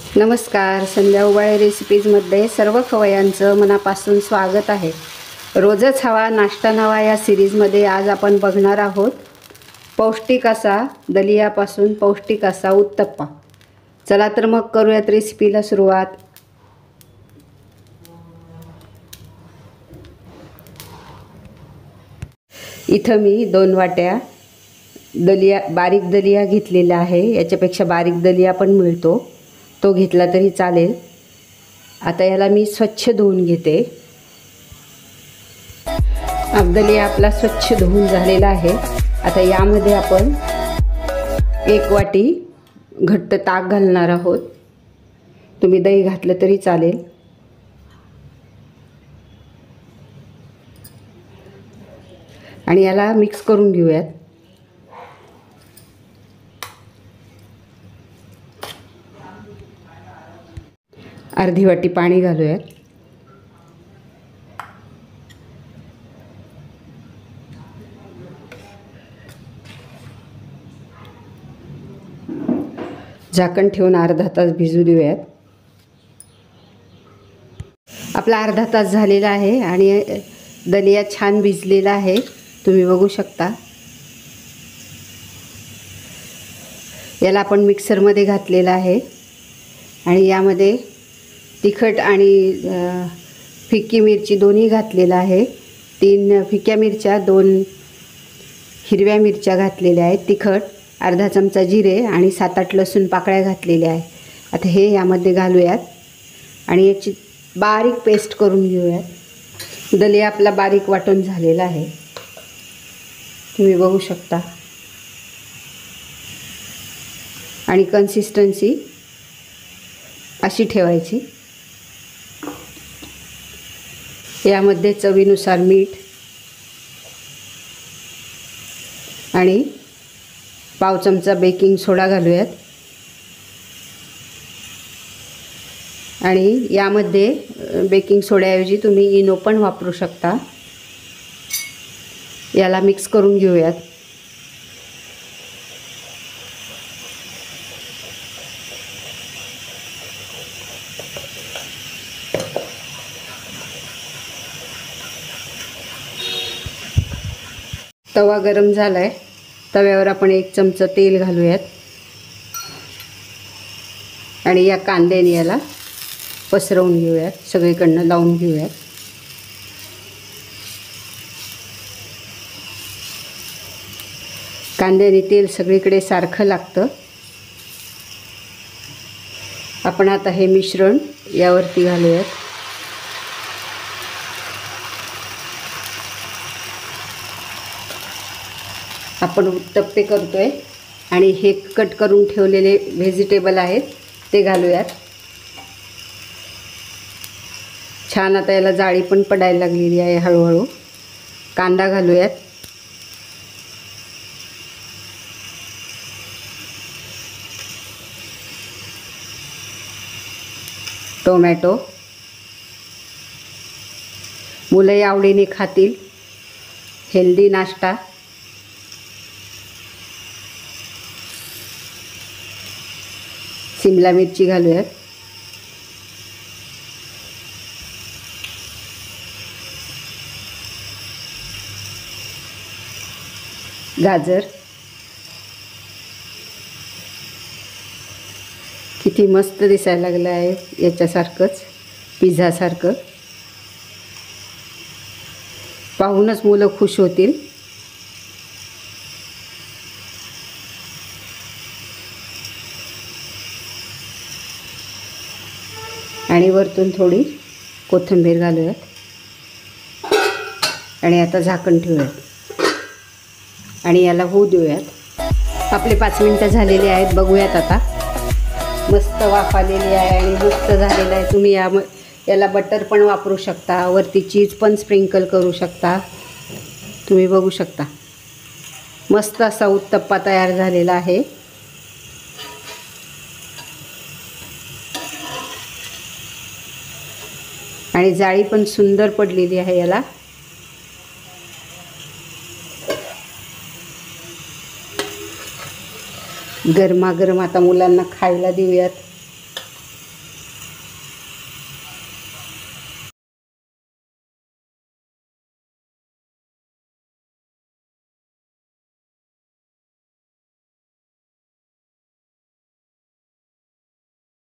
नमस्कार, संध्या उबाळे रेसिपीजमध्ये सर्व खवय्यांचं मनापासून स्वागत आहे। रोजच हवा नाश्ता नवा या सिरीजमध्ये आज आपण बघणार आहोत पौष्टिक असा दलियापासून पौष्टिक असा उत्तप्पा। चला तर मग करूयात रेसिपीला सुरुवात। इथं मी 2 वाट्या दलिया बारीक दलिया घेतलेला आहे। याच्यापेक्षा बारीक दलिया पण मिळतो, तो घेतला तरी चालेल। आता याला मी स्वच्छ धुवून घेते। दलिया आपला स्वच्छ धुवून झालेला आहे। आता यामध्ये आपण 1 वाटी घट्ट ताक घालणार आहोत। तुम्ही दही घातलं तरी चालेल। आणि याला मिक्स करून घेऊयात। अर्धी वाटी पाणी घालूयात। झाकण ठेवून अर्धा तास भिजू देऊयात। आपला अर्धा तास झालेला आहे आणि दलिया छान भिजलेला आहे, तुम्ही बघू शकता। याला आपण मिक्सरमध्ये घातलेला आहे आणि यामध्ये तिखट आणि फिक्की मिरची दोन्ही घातलेला आहे। 3 फिक्या मिरच्या, 2 हिरव्या मिरच्या घातलेल्या आहेत, तिखट, अर्धा चमचा जिरे आणि 7-8 लसूण पाकळ्या घातलेल्या आहे। आता हे यामध्ये घालूयात आणि याची बारीक पेस्ट करून घेऊयात। दलिया आपला बारीक वाटून झालेला आहे, तुम्ही बघू शकता। आणि कन्सिस्टन्सी अशी ठेवायची। यामध्ये चवीनुसार मीठ आणि पाव चमचा बेकिंग सोडा घालूयात। आणि यामध्ये बेकिंग सोड्याऐवजी तुम्ही इनो पण वापरू शकता। याला मिक्स करून घेऊयात। तवा गरम झालाय, तव्यावर आपण 1 चमचा तेल घालूयात आणि या कांद्याने याला पसरवून घेऊयात, सगळीकडनं लावून घेऊयात। कांद्याने तेल सगळीकडे सारखं लागतं। आपण आता हे मिश्रण यावरती घालूयात। आपण उत्तप्पे करतोय आणि हे कट करून ठेवलेले व्हेजिटेबल आहेत ते घालूयात। छान आता याला जाळी पण पडायला लागलेली आहे हळूहळू। कांदा घालूयात, टोमॅटो, मुलं आवडीने खातील, हेल्दी नाश्ता। शिमला मिरची घालूयात, गाजर, किती मस्त दिसायला लागलं आहे, याच्यासारखंच पिझ्झासारखं। पाहूनच मुलं खुश होतील। आणि वरतून थोडी कोथिंबीर घालूयात आणि आता झाकण ठेवूयात आणि याला होऊ देऊयात। आपले 5 मिनिटं झालेले आहेत, बघूयात आता। मस्त वाफ आलेली आहे आणि मस्त झालेलं आहे। तुम्ही याला बटर पण वापरू शकता, वरती चीज पण स्प्रिंकल करू शकता, तुम्ही बघू शकता। मस्त असा उत्तप्पा तयार झालेला आहे। आणि जाळी पण सुंदर पडलेली आहे याला। गरमागरम आता मुलांना खायला देऊयात।